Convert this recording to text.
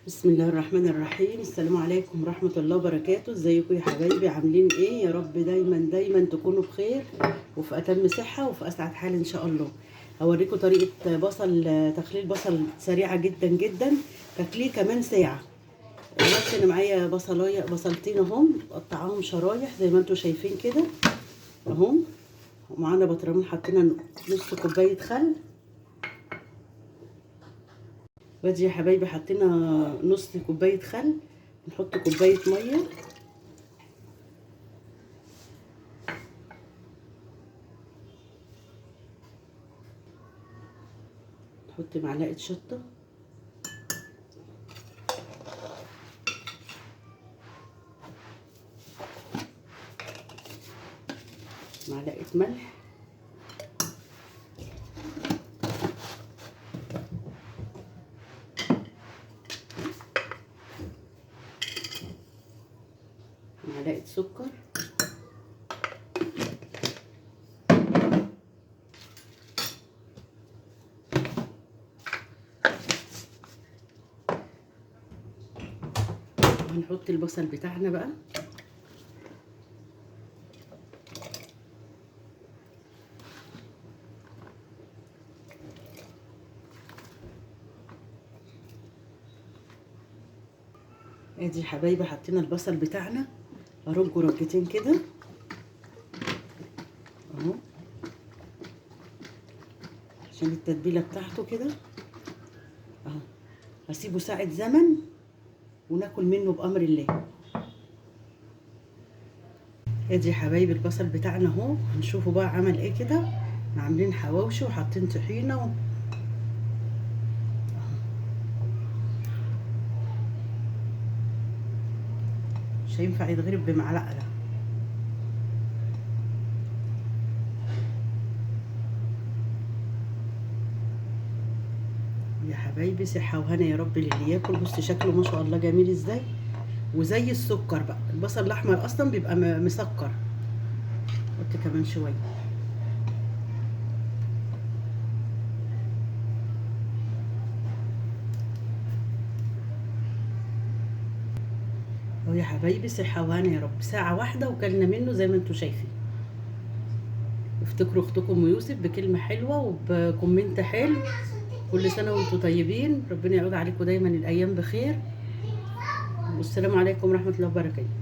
بسم الله الرحمن الرحيم. السلام عليكم ورحمة الله وبركاته. ازيكم يا حبايبي؟ عاملين ايه؟ يا رب دايما دايما تكونوا بخير وفي اتم صحة وفي اسعد حال ان شاء الله. هوريكم طريقة تخليل بصل سريعة جدا جدا، تخليه كمان ساعة. دلوقتي انا معايا بصلتين اهم، مقطعاهم شرايح زي ما انتم شايفين كده اهم. ومعانا بطرمان حطينا نص كوباية خل. وادي يا حبايبي حطينا نص كوبايه خل. نحط كوبايه ميه، نحط معلقه شطه، معلقه ملح، معلقه سكر، وهنحط البصل بتاعنا بقى. ادي يا حبايبي حطينا البصل بتاعنا، ارجه رجتين كده اهو عشان التتبيله بتاعته كده اهو. هسيبه ساعه زمن وناكل منه بامر الله. ادي يا حبايبي البصل بتاعنا اهو، هنشوفه بقى عمل ايه كده. عاملين حواوشي وحاطين طحينه مش هينفع يتغرب بمعلقه ده. يا حبايبي صحه وهنا يا رب للي ياكل. بص شكله ما شاء الله جميل ازاي، وزي السكر بقى. البصل الاحمر اصلا بيبقى مسكر. حط كمان شويه اهو يا حبايبي. صحه وهنا يا رب. ساعه واحده وكلنا منه زي ما انتم شايفين. افتكروا اختكم ام يوسف بكلمه حلوه وبكومنت حلو. كل سنه وانتم طيبين، ربنا يعود عليكم دايما الايام بخير، والسلام عليكم ورحمه الله وبركاته.